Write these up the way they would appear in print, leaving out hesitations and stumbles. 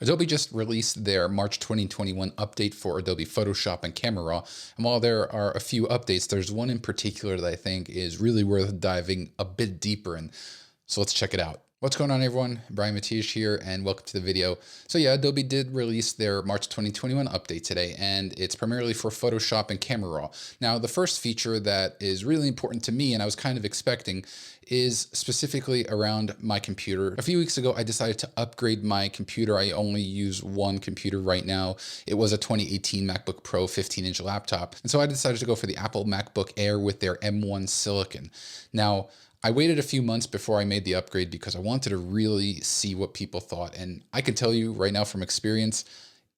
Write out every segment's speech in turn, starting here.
Adobe just released their March 2021 update for Adobe Photoshop and Camera Raw. And while there are a few updates, there's one in particular that I think is really worth diving a bit deeper in. So let's check it out. What's going on, everyone? Brian Matias here, and welcome to the video. So yeah, Adobe did release their March 2021 update today, and it's primarily for Photoshop and Camera Raw. Now, the first feature that is really important to me, and I was kind of expecting, is specifically around my computer. A few weeks ago, I decided to upgrade my computer. I only use one computer right now. It was a 2018 MacBook Pro 15-inch laptop. And so I decided to go for the Apple MacBook Air with their M1 Silicon. Now, I waited a few months before I made the upgrade because I wanted to really see what people thought. And I can tell you right now from experience,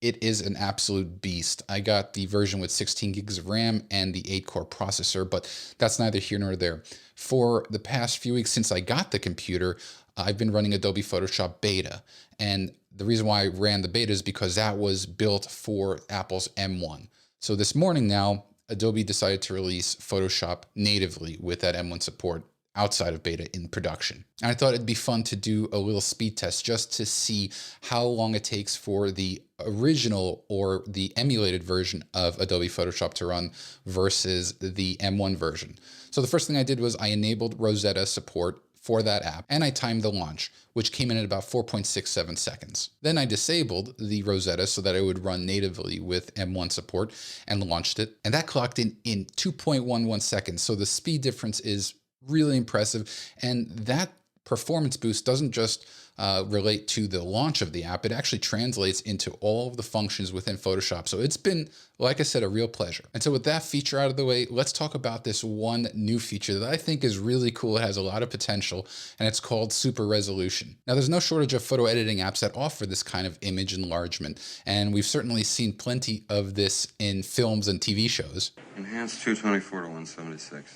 it is an absolute beast. I got the version with 16 gigs of RAM and the 8-core processor, but that's neither here nor there. For the past few weeks since I got the computer, I've been running Adobe Photoshop Beta. And the reason why I ran the beta is because that was built for Apple's M1. So this morning now, Adobe decided to release Photoshop natively with that M1 support outside of beta in production. And I thought it'd be fun to do a little speed test just to see how long it takes for the original or the emulated version of Adobe Photoshop to run versus the M1 version. So the first thing I did was I enabled Rosetta support for that app, and I timed the launch, which came in at about 4.67 seconds. Then I disabled the Rosetta so that it would run natively with M1 support and launched it. And that clocked in 2.11 seconds. So the speed difference is really impressive. And that performance boost doesn't just relate to the launch of the app. It actually translates into all of the functions within Photoshop. So it's been, like I said, a real pleasure. And so with that feature out of the way, let's talk about this one new feature that I think is really cool. It has a lot of potential, and it's called super resolution. Now, there's no shortage of photo editing apps that offer this kind of image enlargement. And we've certainly seen plenty of this in films and TV shows. Enhance 224 to 176.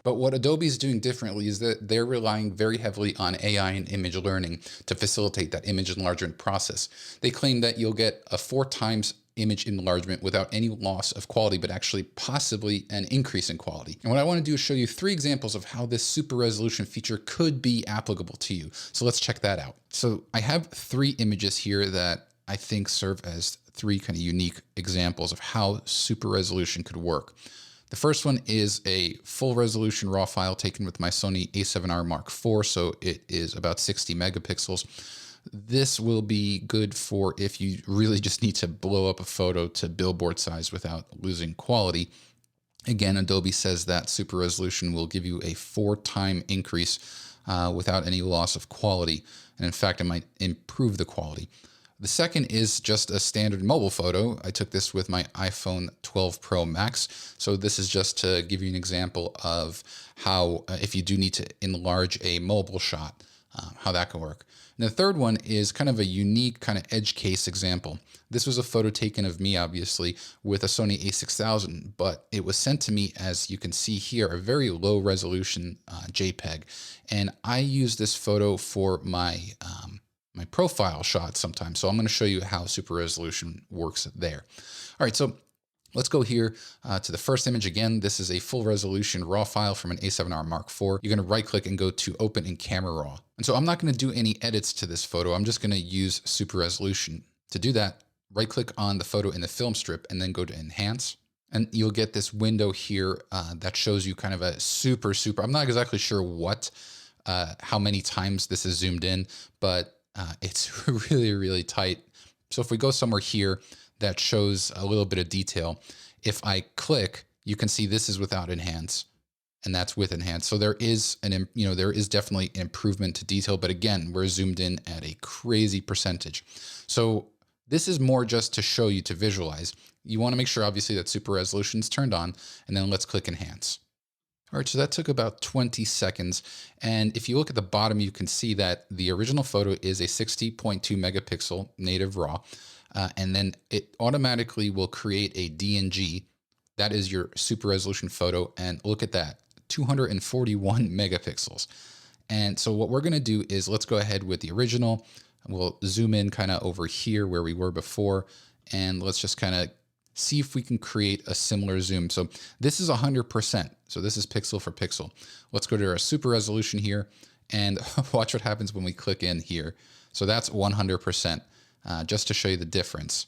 But what Adobe is doing differently is that they're relying very heavily on AI and image learning to facilitate that image enlargement process. They claim that you'll get a 4 times image enlargement without any loss of quality, but actually possibly an increase in quality. And what I want to do is show you 3 examples of how this super resolution feature could be applicable to you. So let's check that out. So I have 3 images here that I think serve as 3 kind of unique examples of how super resolution could work. The first one is a full resolution RAW file taken with my Sony a7R Mark IV, so it is about 60 megapixels. This will be good for if you really just need to blow up a photo to billboard size without losing quality. Again, Adobe says that super resolution will give you a 4-time increase without any loss of quality. And in fact, it might improve the quality. The second is just a standard mobile photo. I took this with my iPhone 12 Pro Max. So this is just to give you an example of how, if you do need to enlarge a mobile shot, how that can work. And the third one is kind of a unique kind of edge case example. This was a photo taken of me, obviously, with a Sony a6000, but it was sent to me, as you can see here, a very low resolution JPEG. And I use this photo for my profile shot sometimes. So I'm going to show you how super resolution works there. All right, so let's go here to the first image. Again, this is a full resolution RAW file from an a7R Mark IV. You're going to right click and go to open in Camera Raw. And so I'm not going to do any edits to this photo. I'm just going to use super resolution. To do that, right click on the photo in the film strip and then go to enhance. And you'll get this window here that shows you kind of a super, I'm not exactly sure how many times this is zoomed in, but it's really, really tight. So if we go somewhere here that shows a little bit of detail, if I click, you can see this is without enhance and that's with enhance. So there is there is definitely improvement to detail, but again, we're zoomed in at a crazy percentage. So this is more just to show you, to visualize. You want to make sure obviously that super resolution is turned on, and then let's click enhance. All right, so that took about 20 seconds. And if you look at the bottom, you can see that the original photo is a 60.2 megapixel native RAW. And then it automatically will create a DNG. That is your super resolution photo. And look at that, 241 megapixels. And so what we're going to do is let's go ahead with the original. We'll zoom in kind of over here where we were before. And let's just kind of see if we can create a similar zoom. So this is 100%. So this is pixel for pixel. Let's go to our super resolution here And watch what happens when we click in here. So that's 100%, just to show you the difference,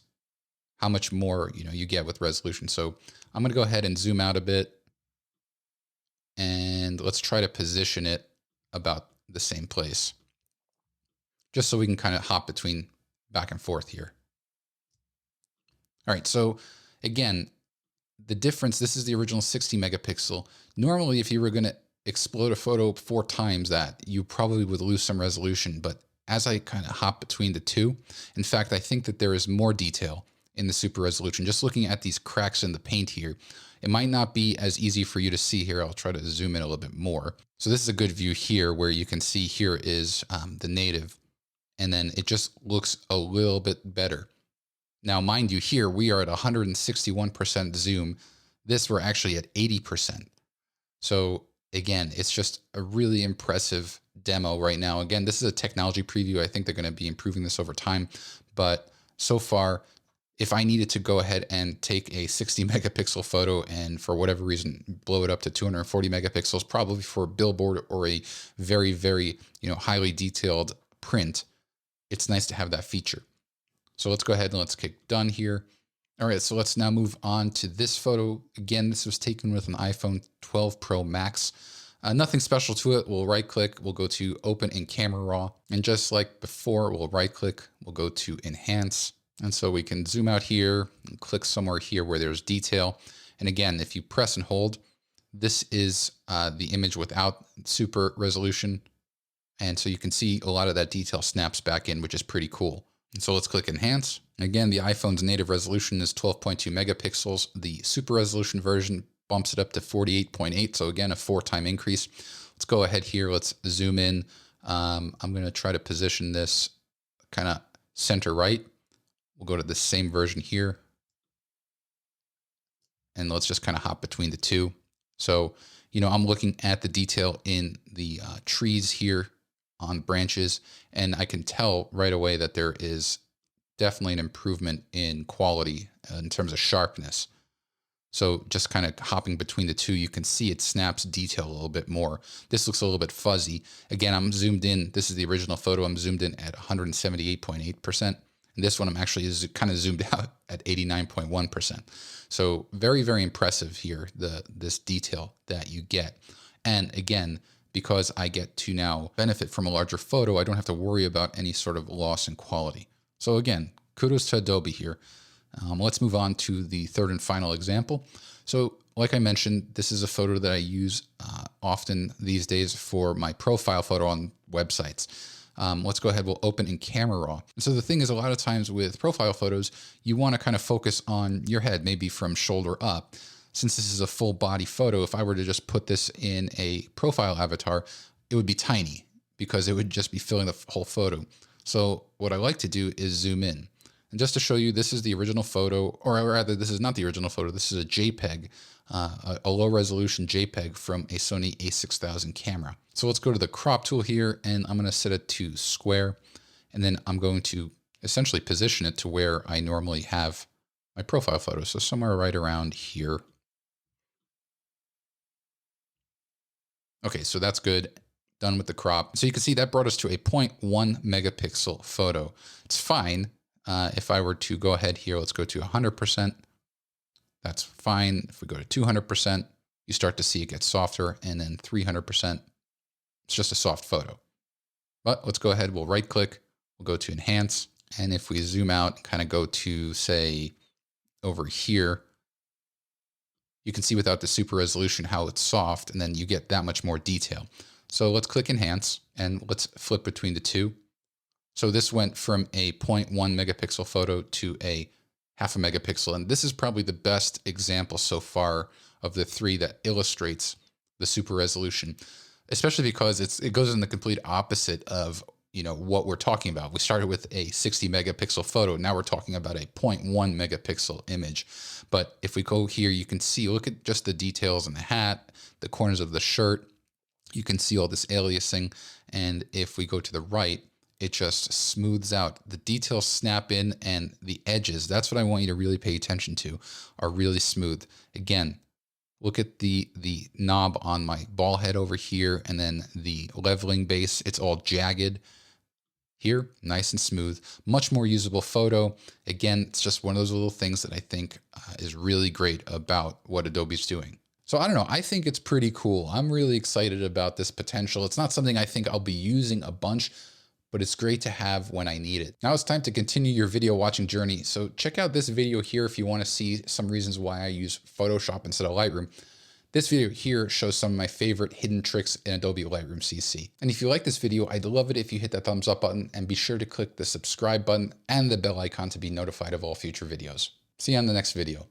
how much more you get with resolution. So I'm going to go ahead and zoom out a bit, and let's try to position it about the same place, just so we can kind of hop between back and forth here. All right, so again, the difference, this is the original 60 megapixel. Normally, if you were going to explode a photo 4 times that, you probably would lose some resolution. But as I kind of hop between the two, in fact, I think that there is more detail in the super resolution. Just looking at these cracks in the paint here, it might not be as easy for you to see here. I'll try to zoom in a little bit more. So this is a good view here where you can see here is the native, and then it just looks a little bit better. Now, mind you, here we are at 161% zoom. This we're actually at 80%. So again, it's just a really impressive demo right now. Again, this is a technology preview. I think they're going to be improving this over time. But so far, if I needed to go ahead and take a 60 megapixel photo and for whatever reason blow it up to 240 megapixels, probably for a billboard or a very, very highly detailed print, it's nice to have that feature. So let's go ahead and let's click done here. All right, so let's now move on to this photo. Again, this was taken with an iPhone 12 Pro Max. Nothing special to it. We'll right click, we'll go to open in camera raw. And just like before, we'll right click, we'll go to enhance. And so we can zoom out here and click somewhere here where there's detail. And again, if you press and hold, this is the image without super resolution. And so you can see a lot of that detail snaps back in, which is pretty cool. And so let's click enhance. Again, the iPhone's native resolution is 12.2 megapixels. The super resolution version bumps it up to 48.8. So again, a 4-time increase. Let's go ahead here. Let's zoom in. I'm going to try to position this kind of center right. We'll go to the same version here. And let's just kind of hop between the two. So, I'm looking at the detail in the trees here on branches, and I can tell right away that there is definitely an improvement in quality in terms of sharpness. So just kind of hopping between the two, you can see it snaps detail a little bit more. This looks a little bit fuzzy. Again, I'm zoomed in. This is the original photo. I'm zoomed in at 178.8%. And this one I'm actually kind of zoomed out at 89.1%. So very, very impressive here, this detail that you get. And again, because I get to now benefit from a larger photo, I don't have to worry about any sort of loss in quality. So again, kudos to Adobe here. Let's move on to the third and final example. So like I mentioned, this is a photo that I use often these days for my profile photo on websites. Let's go ahead, we'll open in camera raw. So the thing is, a lot of times with profile photos, you want to kind of focus on your head, maybe from shoulder up. Since this is a full body photo, if I were to just put this in a profile avatar, it would be tiny because it would just be filling the whole photo. So what I like to do is zoom in. And just to show you, this is the original photo, or rather, this is not the original photo. This is a JPEG, a low resolution JPEG from a Sony a6000 camera. So let's go to the crop tool here, and I'm going to set it to square. And then I'm going to essentially position it to where I normally have my profile photo. So somewhere right around here. Okay, so that's good. Done with the crop. So you can see that brought us to a 0.1 megapixel photo. It's fine. If I were to go ahead here, let's go to 100%. That's fine. If we go to 200%, you start to see it get softer, and then 300%, it's just a soft photo. But let's go ahead, we'll right click, we'll go to enhance. And if we zoom out, kind of go to say over here, you can see without the super resolution how it's soft, and then you get that much more detail. So let's click enhance and let's flip between the two. So this went from a 0.1 megapixel photo to a 0.5 megapixel. And this is probably the best example so far of the three that illustrates the super resolution, especially because it goes in the complete opposite of what we're talking about. We started with a 60 megapixel photo. Now we're talking about a 0.1 megapixel image. But if we go here, you can see, look at just the details in the hat, the corners of the shirt. You can see all this aliasing. And if we go to the right, it just smooths out. The details snap in, and the edges, that's what I want you to really pay attention to, are really smooth. Again, Look at the knob on my ball head over here, and then the leveling base. It's all jagged. Here, nice and smooth, much more usable photo. Again, it's just one of those little things that I think is really great about what Adobe's doing. So I don't know, I think it's pretty cool. I'm really excited about this potential. It's not something I think I'll be using a bunch, but it's great to have when I need it. Now it's time to continue your video watching journey. So check out this video here if you want to see some reasons why I use Photoshop instead of Lightroom. This video here shows some of my favorite hidden tricks in Adobe Lightroom CC. And if you like this video, I'd love it if you hit that thumbs up button and be sure to click the subscribe button and the bell icon to be notified of all future videos. See you on the next video.